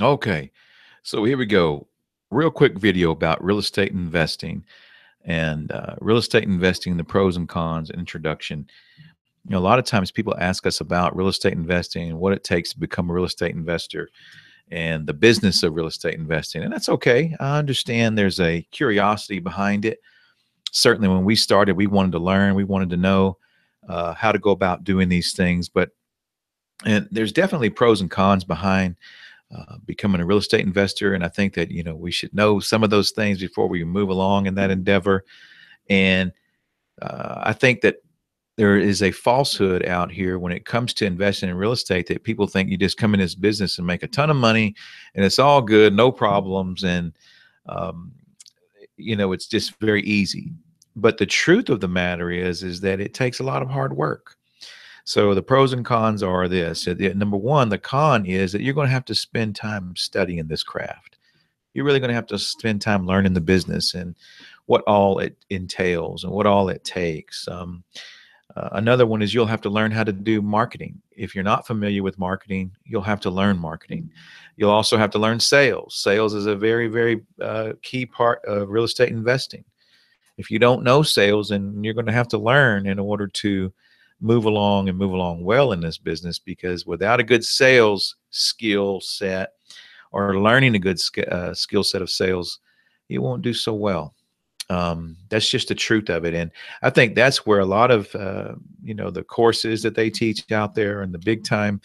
Okay, so here we go. Real quick video about real estate investing and real estate investing, the pros and cons, introduction. A lot of times people ask us about real estate investing and what it takes to become a real estate investor and the business of real estate investing. And that's okay. I understand there's a curiosity behind it. Certainly, when we started, we wanted to learn, we wanted to know how to go about doing these things. And there's definitely pros and cons behind becoming a real estate investor. And I think that, we should know some of those things before we move along in that endeavor. And I think that there is a falsehood out here when it comes to investing in real estate that people think you just come in this business and make a ton of money and it's all good, no problems. And, um, it's just very easy. But the truth of the matter is that it takes a lot of hard work. So the pros and cons are this. Number one, the con is that you're going to have to spend time studying this craft. You're really going to have to spend time learning the business and what all it entails and what all it takes. Another one is you'll have to learn how to do marketing. If you're not familiar with marketing, you'll have to learn marketing. You'll also have to learn sales. Sales is a very, very key part of real estate investing. If you don't know sales, then you're going to have to learn in order to move along and move along well in this business, because without a good sales skill set or learning a good skill set of sales, you won't do so well. That's just the truth of it. And I think that's where a lot of, the courses that they teach out there and the big time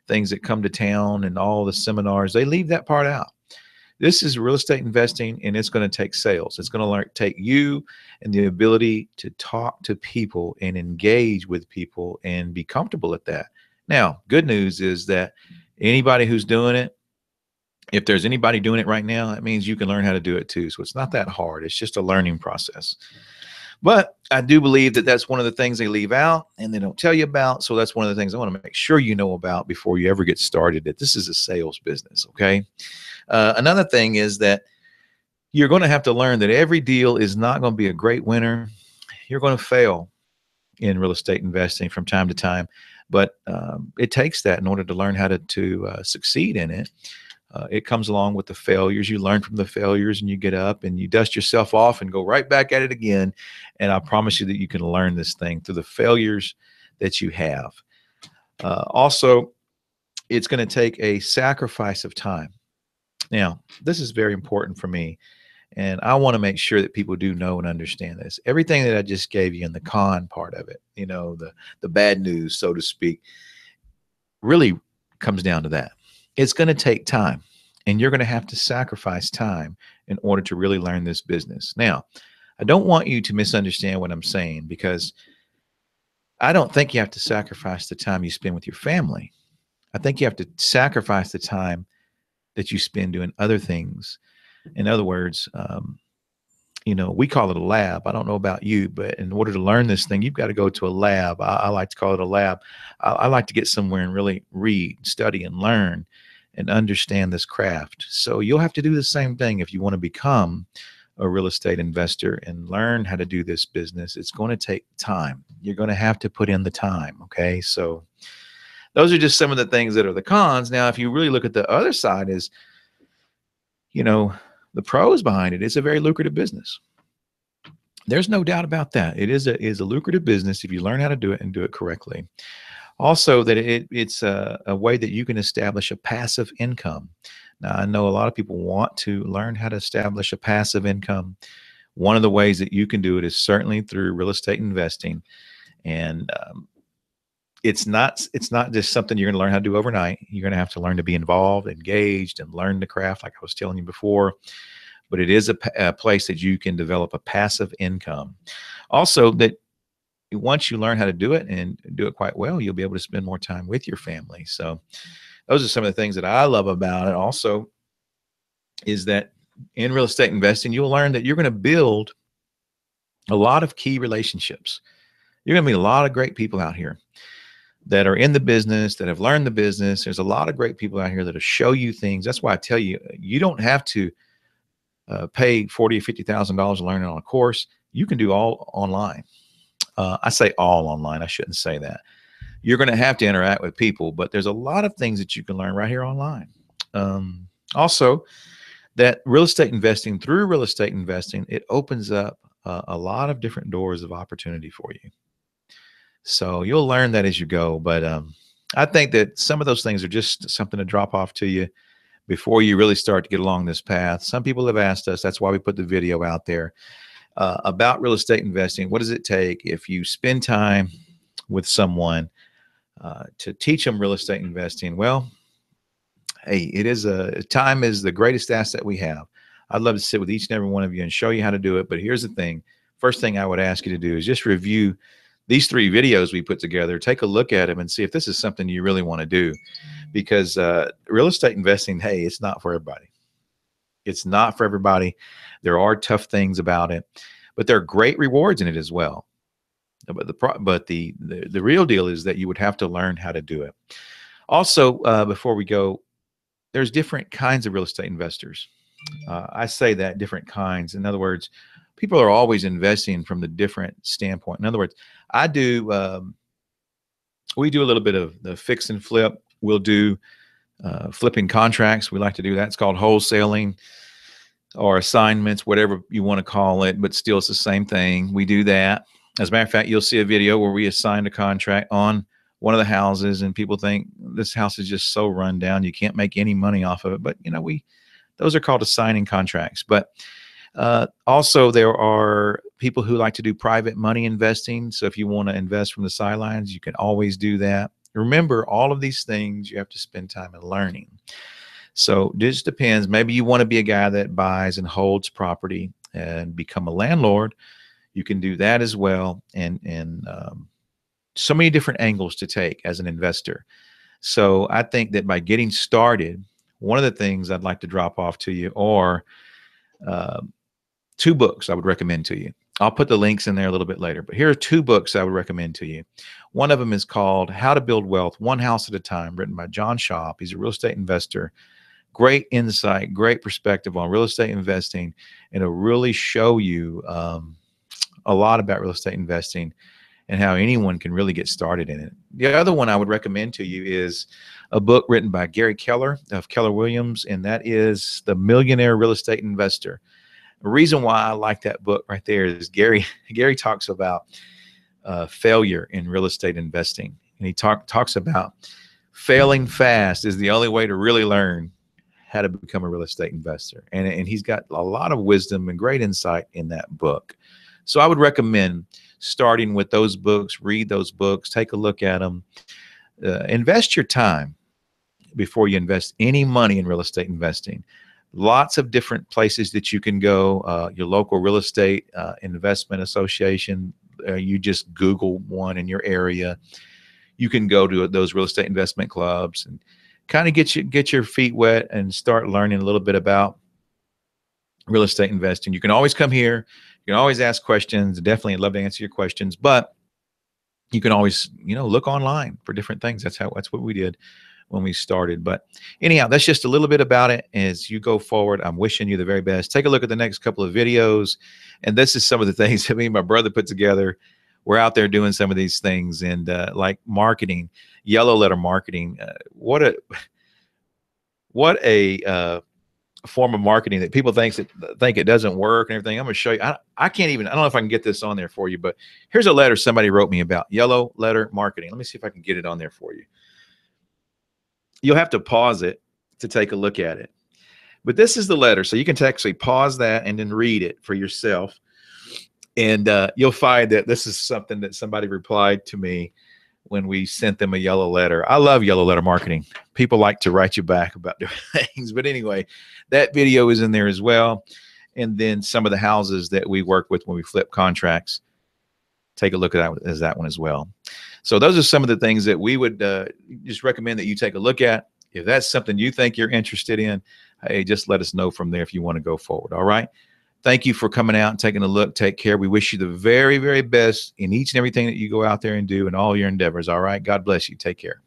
things that come to town and all the seminars, they leave that part out. This is real estate investing, and it's going to take sales. It's going to take you and the ability to talk to people and engage with people and be comfortable at that. Now, good news is that anybody who's doing it, if there's anybody doing it right now, that means you can learn how to do it too. So it's not that hard. It's just a learning process. But I do believe that that's one of the things they leave out and they don't tell you about. So that's one of the things I want to make sure you know about before you ever get started, that this is a sales business. Okay. Another thing is that you're going to have to learn that every deal is not going to be a great winner. You're going to fail in real estate investing from time to time, but it takes that in order to learn how to succeed in it. It comes along with the failures. You learn from the failures and you get up and you dust yourself off and go right back at it again. And I promise you that you can learn this thing through the failures that you have. Also, it's going to take a sacrifice of time. Now, this is very important for me, and I want to make sure that people do know and understand this. Everything that I just gave you in the con part of it, the bad news, so to speak, really comes down to that. It's going to take time, and you're going to have to sacrifice time in order to really learn this business. Now, I don't want you to misunderstand what I'm saying, because I don't think you have to sacrifice the time you spend with your family. I think you have to sacrifice the time that you spend doing other things. In other words, we call it a lab. I don't know about you, but in order to learn this thing, you've got to go to a lab. I like to call it a lab. I like to get somewhere and really read, study, and learn and understand this craft. So you'll have to do the same thing if you want to become a real estate investor and learn how to do this business. It's going to take time. You're going to have to put in the time. Okay. So those are just some of the things that are the cons. Now, if you really look at the other side, is, the pros behind it, it's a very lucrative business. There's no doubt about that. It is a lucrative business if you learn how to do it and do it correctly. Also, that it's a way that you can establish a passive income. Now, I know a lot of people want to learn how to establish a passive income. One of the ways that you can do it is certainly through real estate investing. And it's not just something you're going to learn how to do overnight. You're going to have to learn to be involved, engaged, and learn the craft, like I was telling you before. But it is a place that you can develop a passive income. Also, that once you learn how to do it and do it quite well, you'll be able to spend more time with your family. So those are some of the things that I love about it. Also, is that in real estate investing, you'll learn that you're going to build a lot of key relationships. You're going to meet a lot of great people out here that are in the business, that have learned the business. There's a lot of great people out here that'll show you things. That's why I tell you, you don't have to pay $40,000 or $50,000 to learn it on a course. You can do all online. I say all online. I shouldn't say that. You're going to have to interact with people, but there's a lot of things that you can learn right here online. Also, that real estate investing, through real estate investing, it opens up a lot of different doors of opportunity for you. So you'll learn that as you go. But I think that some of those things are just something to drop off to you before you really start to get along this path. Some people have asked us, that's why we put the video out there about real estate investing. What does it take if you spend time with someone to teach them real estate investing? Well, hey, it is time is the greatest asset we have. I'd love to sit with each and every one of you and show you how to do it. But here's the thing. First thing I would ask you to do is just review these 3 videos we put together. Take a look at them and see if this is something you really want to do, because real estate investing, hey, it's not for everybody. It's not for everybody. There are tough things about it, but there are great rewards in it as well. But the real deal is that you would have to learn how to do it. Also, before we go, there's different kinds of real estate investors. I say that different kinds. In other words, people are always investing from the different standpoint. In other words, I do. We do a little bit of the fix and flip. We'll do flipping contracts. We like to do that. It's called wholesaling or assignments, whatever you want to call it, but still it's the same thing. We do that. As a matter of fact, you'll see a video where we assigned a contract on one of the houses, and people think this house is just so run down, you can't make any money off of it. But those are called assigning contracts. But also there are people who like to do private money investing. So if you want to invest from the sidelines, you can always do that. Remember, all of these things you have to spend time in learning. So it just depends. Maybe you want to be a guy that buys and holds property and become a landlord. You can do that as well. And so many different angles to take as an investor. So I think that by getting started, one of the things I'd like to drop off to you are 2 books I would recommend to you. I'll put the links in there a little bit later, but here are 2 books I would recommend to you. One of them is called How to Build Wealth One House at a Time, written by John Shop. He's a real estate investor. Great insight, great perspective on real estate investing, and it'll really show you a lot about real estate investing and how anyone can really get started in it. The other one I would recommend to you is a book written by Gary Keller of Keller Williams, and that is The Millionaire Real Estate Investor. The reason why I like that book right there is Gary talks about failure in real estate investing, and he talks about failing fast is the only way to really learn how to become a real estate investor. And he's got a lot of wisdom and great insight in that book. So I would recommend starting with those books. Read those books, take a look at them, invest your time before you invest any money in real estate investing. Lots of different places that you can go. Your local real estate investment association, you just Google one in your area. You can go to those real estate investment clubs and kind of get your feet wet and start learning a little bit about real estate investing. You can always come here. You can always ask questions. Definitely, I'd love to answer your questions. But you can always, look online for different things. That's what we did when we started. But anyhow, that's just a little bit about it. As you go forward, I'm wishing you the very best. Take a look at the next couple of videos. And this is some of the things that me and my brother put together. We're out there doing some of these things, and like marketing, yellow letter marketing. What a form of marketing that people think it doesn't work and everything. I'm going to show you. I can't even. I don't know if I can get this on there for you, but here's a letter somebody wrote me about yellow letter marketing. Let me see if I can get it on there for you. You'll have to pause it to take a look at it. But this is the letter, so you can actually pause that and then read it for yourself. And you'll find that this is something that somebody replied to me when we sent them a yellow letter. I love yellow letter marketing. People like to write you back about different things. But anyway, that video is in there as well. And then some of the houses that we work with when we flip contracts, take a look at that one as well. So those are some of the things that we would just recommend that you take a look at. If that's something you think you're interested in, hey, just let us know from there if you want to go forward. All right. Thank you for coming out and taking a look. Take care. We wish you the very, very best in each and everything that you go out there and do in all your endeavors. All right. God bless you. Take care.